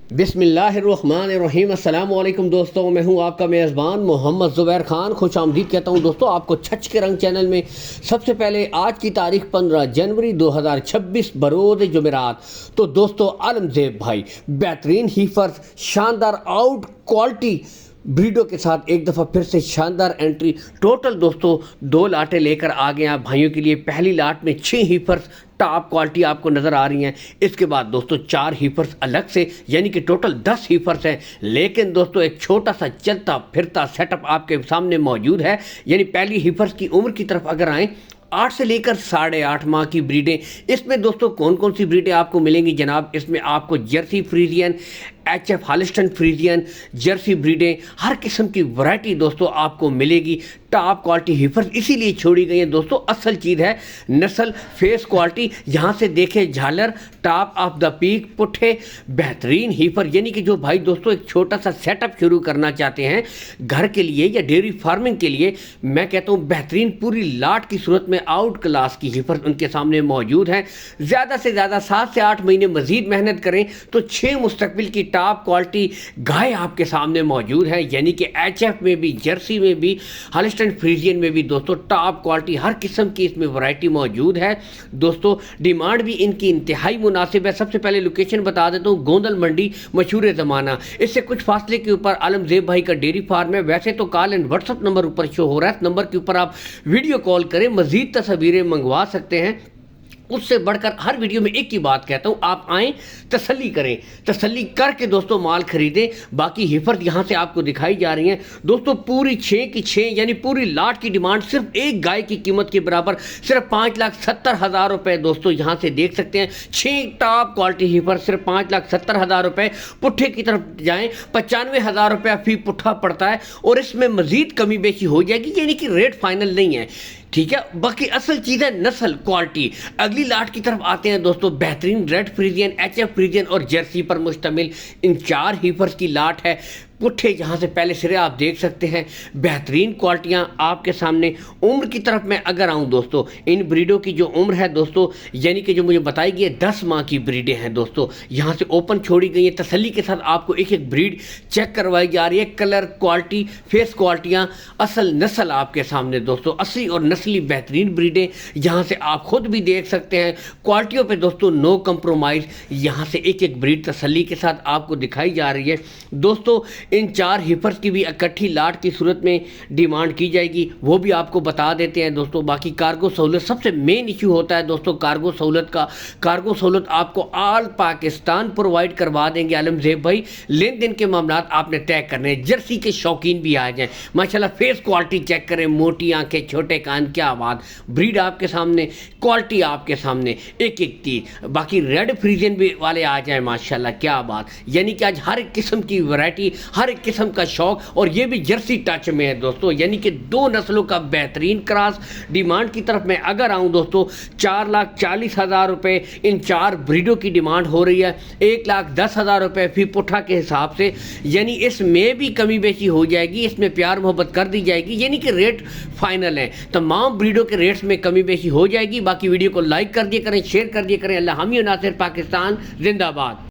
बिस्मिल्लाहिर्रहमानिर्रहीम। अस्सलाम वालेकुम दोस्तों, मैं हूं आपका मेज़बान मोहम्मद ज़ुबैर खान। खुश आमदीद कहता हूं दोस्तों आपको छच के रंग चैनल में। सबसे पहले आज की तारीख 15 जनवरी 2026 बरोज़ जुमेरात। तो दोस्तों आलमज़ेब भाई बेहतरीन हीफर्स, शानदार आउट क्वालिटी ब्रीडों के साथ एक दफ़ा फिर से शानदार एंट्री। टोटल दोस्तों 2 लाटें लेकर आ गए आप भाइयों के लिए। पहली लाट में 6 हीफर्स टॉप क्वालिटी आपको नज़र आ रही हैं। इसके बाद दोस्तों 4 हीफर्स अलग से, यानी कि टोटल 10 हीफर्स हैं। लेकिन दोस्तों एक छोटा सा चलता फिरता सेटअप आपके सामने मौजूद है। यानी पहली हीफर्स की उम्र की तरफ अगर आएँ, 8 से लेकर 8.5 माह की ब्रीडें। इसमें दोस्तों कौन कौन सी ब्रीडें आपको मिलेंगी जनाब? इसमें आपको Jersey Friesian, HF Holstein Friesian, Jersey ब्रीडें, हर किस्म की वैरायटी दोस्तों आपको मिलेगी। टॉप क्वालिटी हीफर्स इसीलिए छोड़ी गई हैं दोस्तों। असल चीज़ है नस्ल, फेस क्वालिटी। यहाँ से देखें झालर, टॉप ऑफ द पीक, पुट्ठे, बेहतरीन हीफर। यानी कि जो भाई दोस्तों एक छोटा सा सेटअप शुरू करना चाहते हैं घर के लिए या डेयरी फार्मिंग के लिए, मैं कहता हूँ बेहतरीन पूरी लाट की सूरत में आउट क्लास की हीफर्स उनके सामने मौजूद हैं। ज़्यादा से ज़्यादा 7 से 8 महीने मज़ीद मेहनत करें तो 6 मुस्तकबिल की टॉप क्वालिटी गाय आपके सामने मौजूद है। यानी कि एचएफ में भी, जर्सी में भी, हॉलिस्टन फ्रीजियन में भी दोस्तों टॉप क्वालिटी हर किस्म की इसमें वैरायटी मौजूद है। दोस्तों डिमांड भी इनकी इंतहाई मुनासिब है। सबसे पहले लोकेशन बता देता हूँ, गोंदल मंडी मशहूर ज़माना। इससे कुछ फासले के ऊपर आलमज़ेब भाई का डेयरी फार्म है। वैसे तो कॉल एंड व्हाट्सअप नंबर ऊपर शो हो रहा है। इस नंबर के ऊपर आप वीडियो कॉल करें, मज़ीद तस्वीरें मंगवा सकते हैं। उससे बढ़कर हर वीडियो में एक ही बात कहता हूं, आप आएँ तसल्ली करें, तसल्ली करके दोस्तों माल खरीदें। बाकी हिफर्स यहां से आपको दिखाई जा रही हैं दोस्तों, पूरी 6 की 6 यानी पूरी लाट की डिमांड सिर्फ एक गाय की कीमत के बराबर, सिर्फ 5,70,000 रुपए दोस्तों यहां से देख सकते हैं। 6 टॉप क्वालिटी हिफर सिर्फ 5,70,000 रुपए। पुट्ठे की तरफ जाएं 95,000 रुपया फी पुट्ठा पड़ता है और इसमें मजीद कमी बेशी हो जाएगी, यानी कि रेट फाइनल नहीं है, ठीक है। बाकी असल चीज़ है नस्ल, क्वालिटी। अगली लाट की तरफ आते हैं दोस्तों, बेहतरीन रेड फ्रीजियन, एचएफ फ्रीजियन और जर्सी पर मुश्तमिल इन 4 हीफर्स की लाट है। पुट्ठे जहाँ से पहले सिरे आप देख सकते हैं, बेहतरीन क्वालिटियाँ आपके सामने। उम्र की तरफ मैं अगर आऊँ दोस्तों, इन ब्रीडों की जो उम्र है दोस्तों, यानी कि जो मुझे बताई गई है 10 माह की ब्रीडें हैं दोस्तों। यहाँ से ओपन छोड़ी गई है, तसल्ली के साथ आपको एक एक ब्रीड चेक करवाई जा रही है। कलर, क्वालिटी, फेस क्वालिटियाँ, असल नस्ल आपके सामने दोस्तों, असली और नस्ली बेहतरीन ब्रीडें यहाँ से आप खुद भी देख सकते हैं। क्वालिटियों पे दोस्तों नो कंप्रोमाइज़, यहाँ से एक एक ब्रीड तसल्ली के साथ आपको दिखाई जा रही है दोस्तों। इन 4 हिफर्स की भी इकट्ठी लाट की सूरत में डिमांड की जाएगी, वो भी आपको बता देते हैं दोस्तों। बाकी कार्गो सहूलत सबसे मेन इशू होता है दोस्तों, कार्गो सहूलत का। कार्गो सहूलत आपको ऑल पाकिस्तान प्रोवाइड करवा देंगे आलमज़ेब भाई। लेन देन के मामला आपने तय करने हैं। जर्सी के शौकीन भी आ जाएं, माशाल्लाह फेस क्वालिटी चेक करें, मोटी आंखें, छोटे कान, क्या बात। ब्रीड आपके सामने, क्वालिटी आपके सामने, एक एक चीज। बाकी रेड फ्रीजियन भी वाले आ जाएं, माशाल्लाह क्या बात। यानी कि आज हर एक किस्म की वैरायटी, हर एक किस्म का शौक, और ये भी जर्सी टच में है दोस्तों। यानी कि 2 नस्लों का बेहतरीन क्रॉस। डिमांड की तरफ मैं अगर आऊँ दोस्तों, 4,40,000 रुपये इन 4 ब्रीडों की डिमांड हो रही है। 1,10,000 रुपये फी पुट्ठा के हिसाब से। यानी इसमें भी कमी बेशी हो जाएगी, इसमें प्यार मोहब्बत कर दी जाएगी, यानी कि रेट फाइनल है। तमाम ब्रीडों के रेट्स में कमी बेशी हो जाएगी। बाकी वीडियो को लाइक कर दिया करें, शेयर कर दिया करें। अल्लाह हामी नासिर, पाकिस्तान जिंदाबाद।